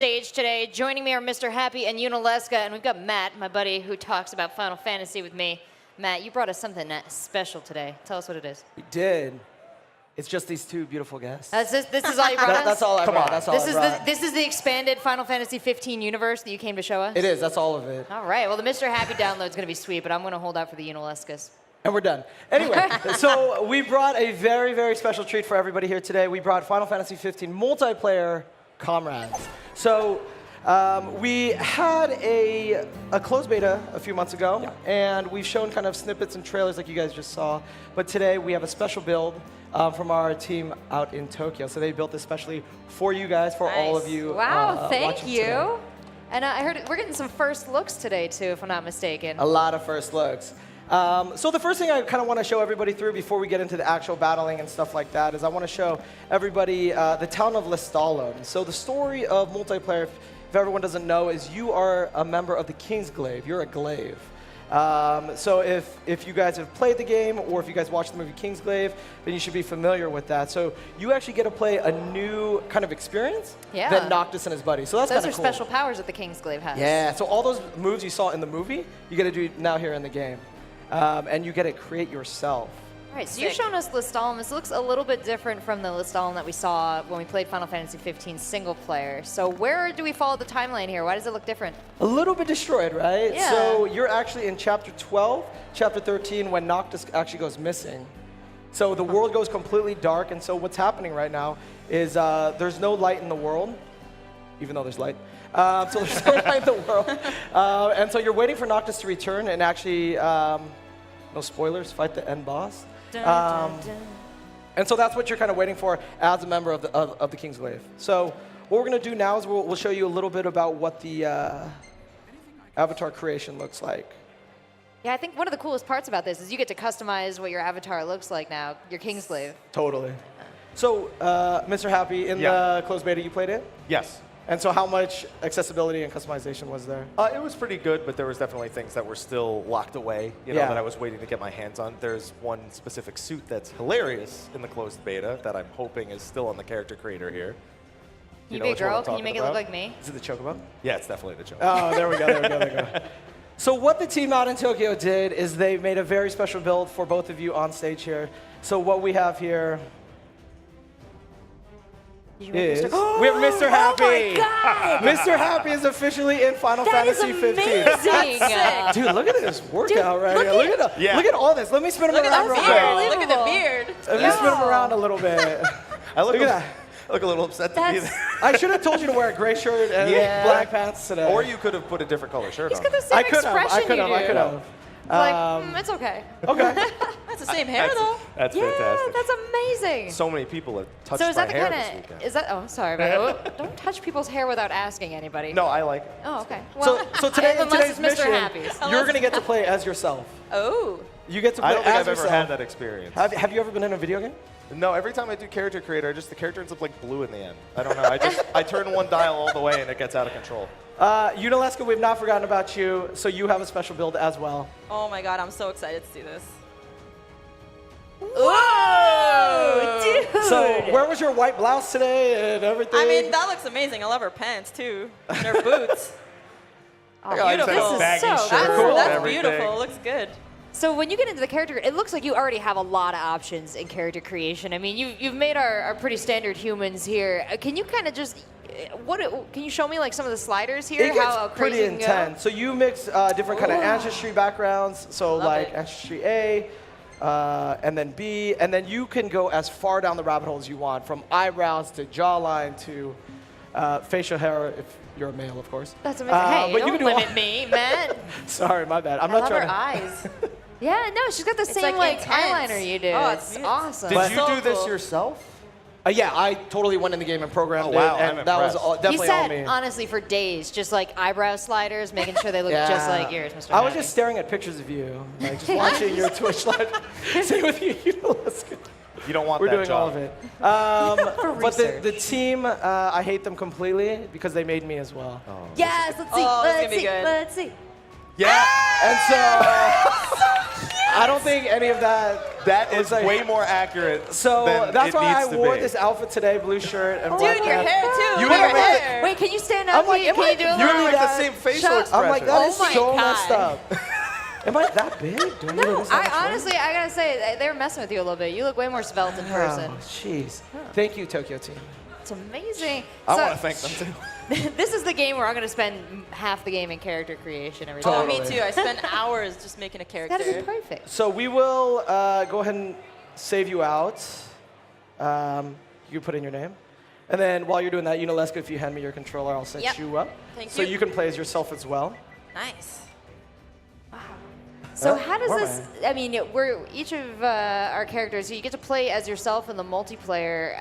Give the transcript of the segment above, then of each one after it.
Stage today. Joining me are Mr. Happy and Unileska, and we've got Matt, my buddy, who talks about Final Fantasy with me. Matt, you brought us something special today. Tell us what it is. We did. It's just these two beautiful guests. This is all you brought us? That's all I brought. That's all I brought. This is the expanded Final Fantasy 15 universe that you came to show us? It is. That's all of it. All right. Well, the Mr. Happy download's going to be sweet, but I'm going to hold out for the Unileskas. And we're done. Anyway, so we brought a very, very special treat for everybody here today. We brought Final Fantasy 15 multiplayer Comrades. So we had a closed beta a few months ago, and we've shown kind of snippets and trailers like you guys just saw. But today we have a special build from our team out in Tokyo. So they built this especially for you guys, for all of you. Wow, thank you. Today. And I heard we're getting some first looks today, too, if I'm not mistaken. A lot of first looks. So the first thing I kind of want to show everybody through before we get into the actual battling and stuff like that is I want to show everybody the town of Lestallum. So the story of multiplayer, if everyone doesn't know, is you are a member of the Kingsglaive. You're a glaive. So if you guys have played the game or if you guys watched the movie Kingsglaive, then you should be familiar with that. So you actually get to play a new kind of experience than Noctis and his buddies. So that's kind of cool. Those are special powers that the Kingsglaive has. Yeah, so all those moves you saw in the movie, you get to do now here in the game. And you get to create yourself. All right, so you've shown us Lestallum. This looks a little bit different from the Lestallum that we saw when we played Final Fantasy 15 single player. So where do we follow the timeline here? Why does it look different? A little bit destroyed, right? Yeah. So you're actually in Chapter 12, Chapter 13, when Noctis actually goes missing. So the world goes completely dark, and so what's happening right now is there's no light in the world, even though there's light. So there's no light in the world. And so you're waiting for Noctis to return and actually, no spoilers, fight the end boss. Dun, dun, dun. And so that's what you're kind of waiting for as a member of the Kingsglaive. So what we're going to do now is we'll show you a little bit about what the avatar creation looks like. Yeah, I think one of the coolest parts about this is you get to customize what your avatar looks like now, your Kingsglaive. Totally. So, Mr. Happy, in the closed beta, you played it? Yes. And so how much accessibility and customization was there? It was pretty good, but there was definitely things that were still locked away, you know, that I was waiting to get my hands on. There's one specific suit that's hilarious in the closed beta that I'm hoping is still on the character creator here. Can you be a girl? Can you make it look like me? Is it the Chocobo? Yeah, it's definitely the Chocobo. Oh, there we go, there we go, there we go. So what the team out in Tokyo did is they made a very special build for both of you on stage here. So what we have here is we have Mr. Happy. Oh my God! Mr. Happy is officially in Final Fantasy 15. Amazing. Dude, look at this workout right here. Look at all this. Let me spin him around real quick. Look at the beard. Let me spin him around a little bit. Look at that. I look a little upset to be there. I should have told you to wear a gray shirt and black pants today. Or you could have put a different color shirt on. He's got the same expression you do. I could have. Like, it's okay. Okay. That's the same hair, though. That's Yeah, fantastic. that's amazing. So many people have touched So is my that the hair kind this weekend. of, is that, oh, sorry, but don't touch people's hair without asking anybody. No, I like it. Oh, okay. Well, So today, in unless today's it's Mr. mission, Happy's. you're going to get to play as yourself. Oh. You get to play I don't think as I've ever yourself. had that experience. Have you ever been in a video game? No, every time I do character creator, the character ends up like blue in the end. I don't know. I turn one dial all the way and it gets out of control. Unileska, we've not forgotten about you, so you have a special build as well. Oh my God, I'm so excited to see this. Whoa, dude. So where was your white blouse today and everything? I mean, that looks amazing. I love her pants, too. And her boots. Oh, beautiful. This is baggy so shirt. cool. That's Everything. beautiful. It looks good. So when you get into the character, it looks like you already have a lot of options in character creation. I mean, you've made our pretty standard humans here. Can you kind of just, can you show me like some of the sliders here? It gets how pretty crazy you can intense. go? So you mix different kind of ancestry backgrounds. So like ancestry A, and then B, and then you can go as far down the rabbit hole as you want, from eyebrows to jawline to facial hair, if you're a male, of course. That's amazing. Hey, but don't you can do limit me, man. Sorry, my bad. I'm I not love trying her to. eyes. Yeah, no, she's got the same like eyeliner intense. you do. Oh, it's it's awesome. Did you So do this cool. yourself? Yeah, I totally went in the game and programmed wow, it, and I'm that was impressed. definitely he all sat, me. honestly, for days, just like eyebrow sliders, making sure they look just like yours, Mr. I was Happy. just staring at pictures of you, like just watching your Twitch live. Same with you, Unileska. You don't want We're that doing job. all of it. But the team, I hate them completely because they made me as well. Oh. Yes, let's see. Oh, this is let's gonna be see. good. Let's see. Yeah. And so, I don't think any of that. That is like- way more accurate. So than that's it why I needs to wore be. this outfit today, blue shirt and black Dude, your pants. hair too. You Look were at like your the- hair. Wait, can you stand up? I'm like, can you do a You little? were like the that- same facial Shut- expression. I'm like, that Oh is my so God. messed up. Am I that big? Do I need to listen to Honestly, I gotta say, they were messing with you a little bit. You look way more svelte in person. Oh, jeez. Thank you, Tokyo team. It's amazing. I So- want to thank them too. This is the game where I'm gonna spend half the game in character creation every Oh, time. me too. I spend hours just making a That'd be character. perfect. So we will go ahead and save you out. You can put in your name. And then while you're doing that, Leska, if you hand me your controller, I'll set Yep. you up. Thank so you. you can play as yourself as well. Nice. So Oh, how does where am this? I mean, we're each of our characters. You get to play as yourself in the multiplayer.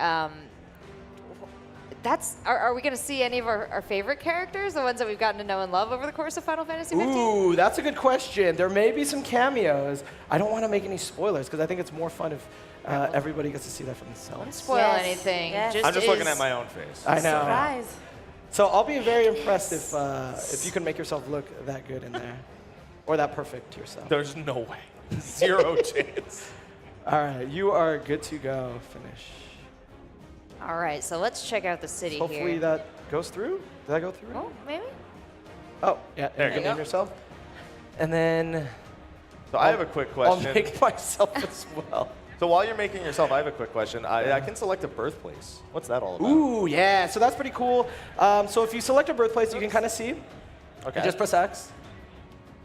Are we going to see any of our favorite characters, the ones that we've gotten to know and love over the course of Final Fantasy 15? Ooh, that's a good question. There may be some cameos. I don't want to make any spoilers because I think it's more fun if everybody gets to see that for Don't themselves. spoil Yes, anything. yes. I'm just looking is- at my own face. I know. Surprise. So I'll be very impressed if you can make yourself look that good in there, or that perfect to yourself. There's no way. Zero chance. All right, you are good to go. Finish. All right, so let's check out the city Hopefully here. that goes through. Did that go through? Oh, maybe. Oh, yeah. There you you can go. name yourself. And then So I have a quick I'll question. make myself as well. So while you're making yourself, I have a quick question. I can select a birthplace. What's that all about? Ooh, yeah. So that's pretty cool. So if you select a birthplace, you can kind of see. Okay. You just press X.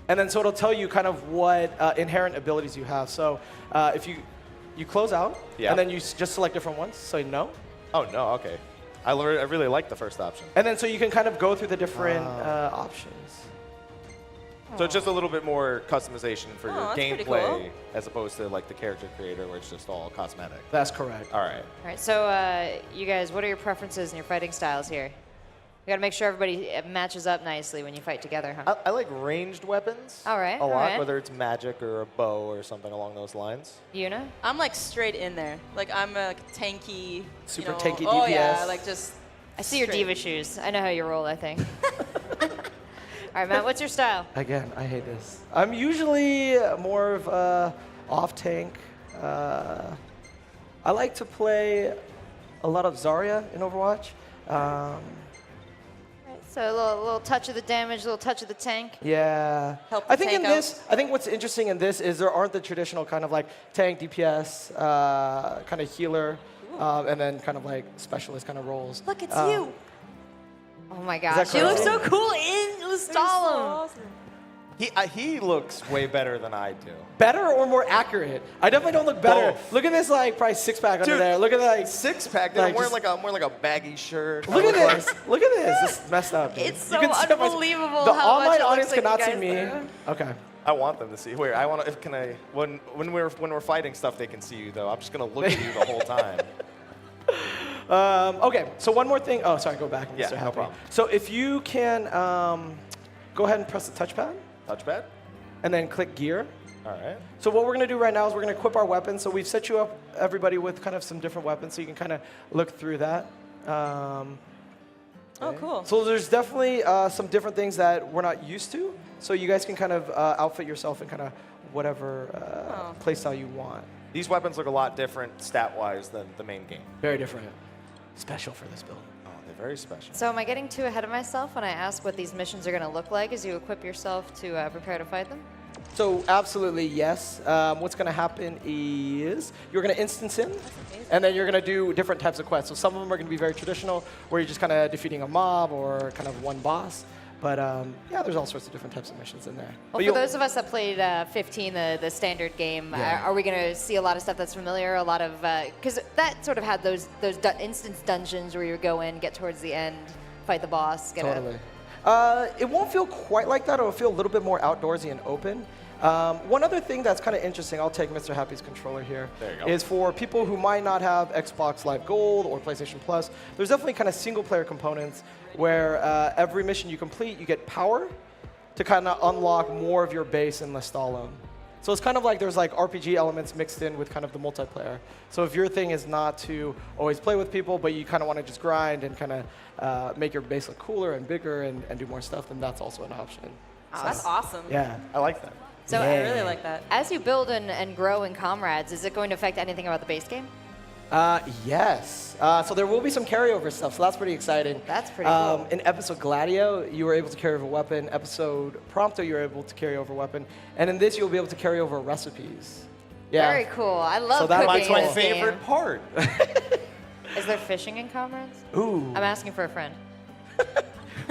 And then so it'll tell you kind of what inherent abilities you have. So if you close out, Yeah. and then you just select different ones. So no. Oh, no, okay. I really like the first option. And then so you can kind of go through the different options. So it's just a little bit more customization for Oh, your that's pretty gameplay cool. as opposed to like the character creator where it's just all cosmetic. That's correct. All right. All right, so you guys, what are your preferences and your fighting styles here? We got to make sure everybody matches up nicely when you fight together, huh? I like ranged weapons All right, a lot, all right. whether it's magic or a bow or something along those lines. Yuna? I'm like straight in there. Like I'm a tanky. Super you know, tanky Oh yeah, DPS. like just. I see your straight. diva shoes. I know how you roll, I think. All right, Matt, what's your style? Again, I hate this. I'm usually more of off tank. I like to play a lot of Zarya in Overwatch. So a little touch of the damage, a little touch of the tank. Yeah. Help I the think in tank out. this, I think what's interesting in this is there aren't the traditional kind of like tank DPS, kind of healer, and then kind of like specialist kind of roles. Look, it's Um, you. Oh my that gosh, she looks so correct? cool in Lustalum. He looks way better than I do. Better or more accurate? I definitely don't look better. Both. Look at this like probably six pack under Dude, there. Look at that. Like, Six pack. Like, I'm wearing just- I'm wearing like a baggy shirt. look I at look like- this. Look at this. This is messed up. Dude. It's You so can see my- unbelievable The how much online it looks audience like you cannot see guys me. do. Okay. I want them to see. Wait, I want to. Can I? When we're fighting stuff, they can see you though. I'm just gonna look at you the whole time. Okay, so one more thing. Oh, sorry, go back. Yeah, Mr. no Happy. problem. So if you can go ahead and press the touchpad Touchpad. and then click gear. All right. So what we're going to do right now is we're going to equip our weapons. So we've set you up, everybody, with kind of some different weapons so you can kind of look through that. Oh, cool. So there's definitely some different things that we're not used to. So you guys can kind of outfit yourself in kind of whatever playstyle you want. These weapons look a lot different stat-wise than the main game. Very different. Special for this build. Oh, they're very special. So am I getting too ahead of myself when I ask what these missions are going to look like as you equip yourself to prepare to fight them? So absolutely yes. What's going to happen is you're going to instance in, and then you're going to do different types of quests. So some of them are going to be very traditional, where you're just kind of defeating a mob or kind of one boss. But yeah, there's all sorts of different types of missions in there. Well, But for you'll- those of us that played 15, the standard game, Yeah. are we going to see a lot of stuff that's familiar? A lot of because that sort of had those instance dungeons where you would go in, get towards the end, fight the boss, get Totally. a It won't feel quite like that. It'll feel a little bit more outdoorsy and open. One other thing that's kind of interesting, I'll take Mr. Happy's controller here, There you go. is for people who might not have Xbox Live Gold or PlayStation Plus, there's definitely kind of single-player components where every mission you complete, you get power to kind of unlock more of your base in Lustalum. So it's kind of like there's like RPG elements mixed in with kind of the multiplayer. So if your thing is not to always play with people, but you kind of want to just grind and kind of make your base look cooler and bigger and do more stuff, then that's also an option. Oh, that's awesome. Yeah. I like that. So I really like that. as you build and grow in Comrades, is it going to affect anything about the base game? Yes. So there will be some carryover stuff, so that's pretty exciting. That's pretty cool. In episode Gladio, you were able to carry over a weapon. Episode Prompto, you were able to carry over a weapon. And in this, you'll be able to carry over recipes. Yeah. Very cool. I love So that- cooking That's in my this favorite game. part. Is there fishing in Comrades? Ooh. I'm asking for a friend.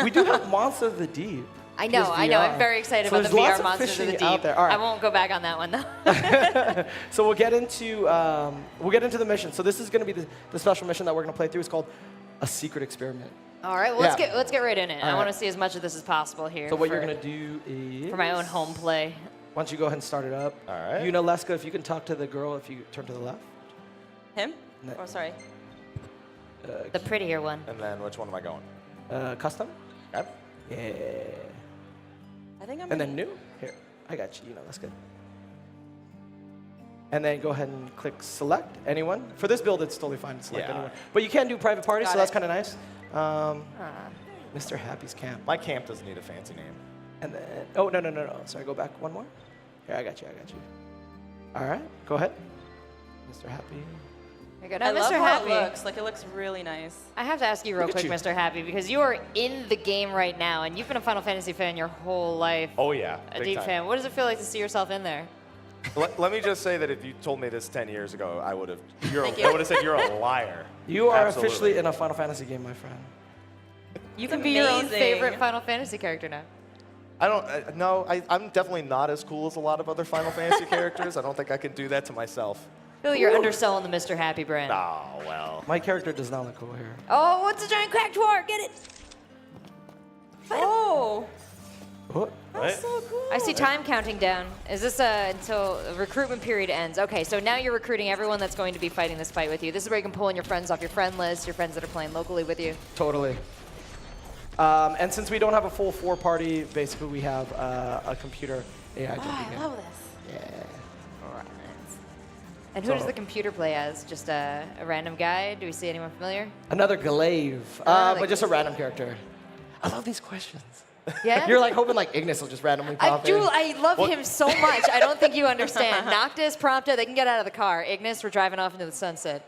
We do have Monster of the Deep. I know. VR. I'm very excited So about the there's VR lots of Monsters of the fishing out Deep. there. All right. I won't go back on that one though. So we'll get into the mission. So this is going to be the special mission that we're going to play through. It's called A Secret Experiment. All right. Well, Yeah. let's get right in it. I All want right. to see as much of this as possible here. So what for, you're going to do is for my own home play. Why don't you go ahead and start it up? All right. Leska, if you can talk to the girl, if you turn to the left. Him? No. Oh, sorry. The prettier one. And then which one am I going? Custom. Yep. Yeah. I think I'm. And then new. Here, I got you. That's good. And then go ahead and click select anyone. For this build, it's totally fine to select Yeah. anyone. But you can do private parties, Got so that's it. kind of nice. Mr. Happy's camp. My camp doesn't need a fancy name. And then, oh, no. Sorry, go back one more. Here, I got you. All right, go ahead. Mr. Happy. Very good. I Now, love Mr. how Happy. it looks. Like it looks really nice. I have to ask you real Look at quick, you. Mr. Happy, because you are in the game right now, and you've been a Final Fantasy fan your whole life. Oh yeah, A big deep time. fan. What does it feel like to see yourself in there? Let me just say that if you told me this 10 years ago, I would have. Thank you. I would have said you're a liar. You are Absolutely. officially in a Final Fantasy game, my friend. You It's can be your own amazing. favorite Final Fantasy character now. I don't. No, I'm definitely not as cool as a lot of other Final Fantasy characters. I don't think I could do that to myself. I feel like you're underselling the Mr. Happy brand. Oh well. My character does not look cool here. Oh, what's a giant cracked dwarf? Get it! Oh, What? What? so cool. I see time counting down. Is this until the recruitment period ends? Okay, so now you're recruiting everyone that's going to be fighting this fight with you. This is where you can pull in your friends off your friend list, your friends that are playing locally with you. Totally. And since we don't have a full 4-party, basically we have a computer AI jumping Oh, I in. love this. Yeah. And who does So- the computer play as? Just a random guy? Do we see anyone familiar? Another Glaive, Another but just a Glaive. random character. I love these questions. Yeah? You're like hoping like Ignis will just randomly pop in. I love him so much. I don't think you understand. Noctis, Prompto, they can get out of the car. Ignis, we're driving off into the sunset.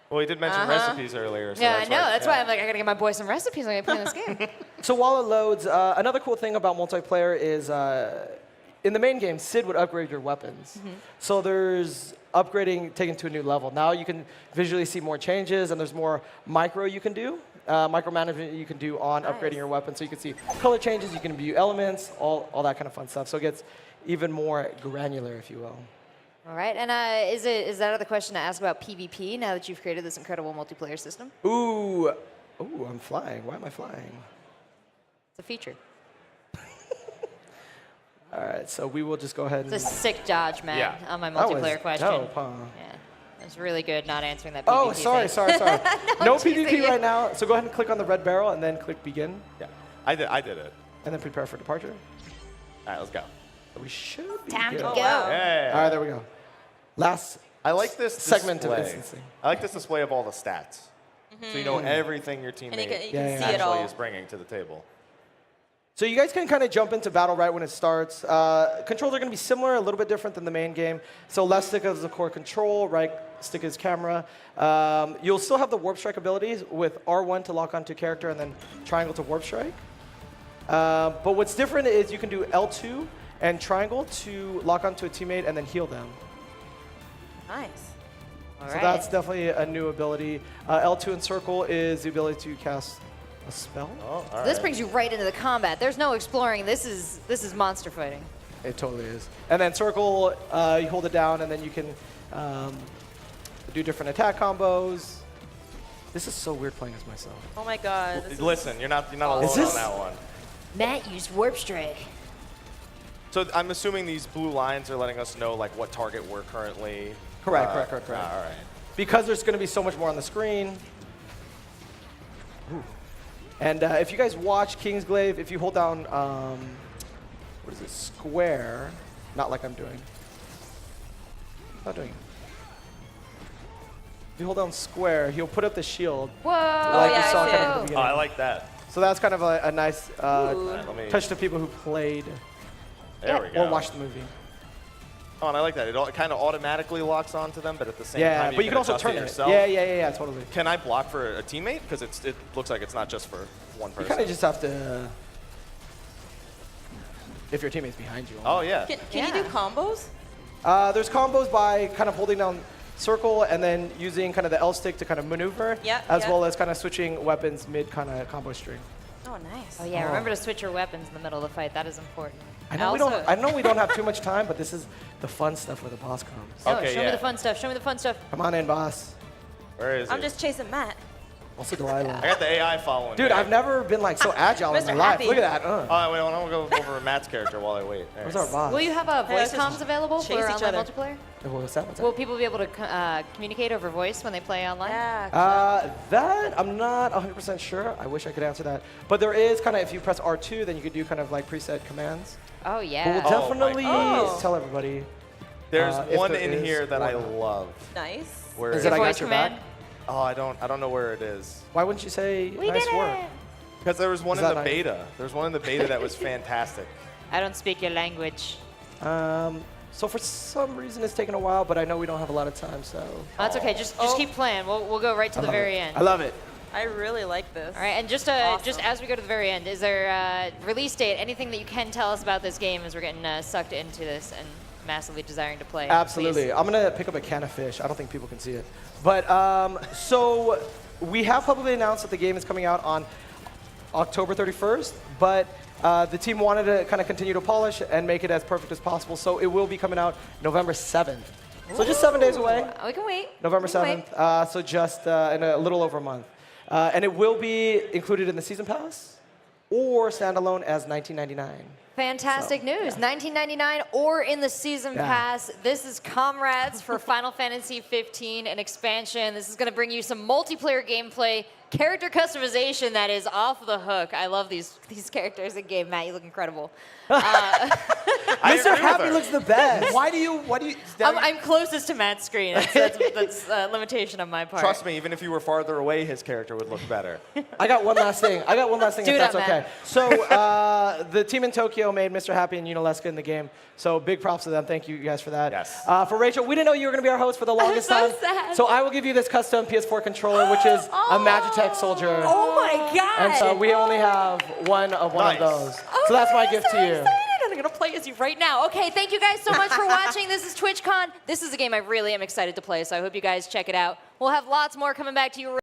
Well, he did mention recipes earlier. So Yeah, I that's know. why- That's yeah. why I'm like, I gotta get my boy some recipes when I play this game. So while it loads, another cool thing about multiplayer is in the main game, Sid would upgrade your weapons. So there's upgrading taken to a new level. Now you can visually see more changes, and there's more micro you can do. Micromanagement you can do on upgrading your weapon. So you can see color changes, you can view elements, all that kind of fun stuff. So it gets even more granular, if you will. All right, and is that other question to ask about PvP now that you've created this incredible multiplayer system? Ooh, I'm flying. Why am I flying? It's a feature. All right, so we will just go ahead and. It's a sick dodge, man, Yeah. on my That was multiplayer question. dope, huh? Yeah, it's really good not answering that PvP Oh, sorry. thing. No teasing PvP you. right now. So go ahead and click on the red barrel and then click begin, Yeah, I did it. and then prepare for departure. All right, let's go. We should be Time good. to go. wow. Hey. All right, there we go. Last I like this segment of display. instancing. I like this display of all the stats. So you know everything your teammate And you can Yeah, see yeah. it actually all. is bringing to the table. So you guys can kind of jump into battle right when it starts. Controls are going to be similar, a little bit different than the main game. So left stick is the core control, right stick is camera. You'll still have the warp strike abilities with R1 to lock onto character and then triangle to warp strike. But what's different is you can do L2 and triangle to lock onto a teammate and then heal them. Nice. All So right. that's definitely a new ability. L2 and circle is the ability to cast a spell. Oh, all right. This brings you right into the combat. There's no exploring. This is monster fighting. It totally is. And then circle, you hold it down, and then you can do different attack combos. This is so weird playing as myself. Oh my god. This is Listen, you're not alone Is on this- that one. Matt used warp strike. So I'm assuming these blue lines are letting us know like what target we're currently. Correct. All right. Because there's going to be so much more on the screen. Ooh. And if you guys watch Kingsglaive, if you hold down, what is it, square, not like I'm doing. Not doing it. If you hold down square, he'll put up the shield. Whoa! Like yeah, we I saw see kind it. of at the Oh, beginning. I like that. So that's kind of a nice Ooh. Let me- touch to people who played. There we go. Or watch the movie. Oh, and I like that. It kind of automatically locks onto them, but at the same Yeah, time, but you can also adjust turn it. yourself. Yeah, totally. Can I block for a teammate? Because it looks like it's not just for one person. You kind of just have to, if your teammate's behind you. Oh, yeah. Can you do combos? There's combos by kind of holding down circle and then using kind of the L stick to kind of maneuver, as well as kind of switching weapons mid kind of combo string. Oh, nice. Oh yeah, remember to switch your weapons in the middle of the fight. That is important. I know we don't have too much time, but this is the fun stuff where the boss comes. No, Okay, show me yeah. the fun stuff. Show me the fun stuff. Come on in, boss. Where is I'm it? just chasing Matt. Also Delilah. I got the AI following. Dude, me. I've never been like so agile in Mr. my life. Happy. Look at that. Oh, wait, I want to go over Matt's character while I wait. There. Where's our boss? Will you have voice let's just comms available chase for each online other. multiplayer? What's that? Will people be able to communicate over voice when they play online? Yeah. That I'm not 100% sure. I wish I could answer that. But there is kind of, if you press R2, then you could do kind of like preset commands. Oh But yeah. we'll definitely God. tell everybody. There's if one there in is here that I one. love. Nice. Where Is is it it? I got voice your command? back? Oh, I don't know where it is. Why wouldn't you say We nice did work? it. Because there was one Is in that the nice? beta. There was one in the beta that was fantastic. I don't speak your language. So for some reason it's taken a while, but I know we don't have a lot of time, so. That's okay. Just keep playing. We'll go right to the very end. I love it. I really like this. All right, and just Awesome. as we go to the very end, is there a release date? Anything that you can tell us about this game as we're getting sucked into this and massively desiring to play? Absolutely. Please. I'm gonna pick up a can of fish. I don't think people can see it. But so we have publicly announced that the game is coming out on October 31st, but the team wanted to kind of continue to polish and make it as perfect as possible, so it will be coming out November 7th. So just 7 days away. We can wait. November We can wait. 7th, so just in a little over a month. And it will be included in the Season Pass or standalone as $19.99. Fantastic news. $19.99 or in the season pass. This is Comrades for Final Fantasy 15, an expansion. This is going to bring you some multiplayer gameplay, character customization that is off the hook. I love these characters in game. Matt, you look incredible. Mr. Happy looks the best. Why do you? I'm closest to Matt's screen. That's a limitation on my part. Trust me, even if you were farther away, his character would look better. I got one last thing. Do If that, that's okay. Matt. So the team in Tokyo made Mr. Happy and Unileska in the game. So big props to them. Thank you guys for that. Yes. For Rachel, we didn't know you were going to be our host for the longest so time. sad. So I will give you this custom PS4 controller, which is a Magitech Soldier. Oh my God. And so we only have one of Nice. those. So that's my gift to you. Excited. I'm going to play as you right now. Okay, thank you guys so much for watching. This is TwitchCon. This is a game I really am excited to play, so I hope you guys check it out. We'll have lots more coming back to you.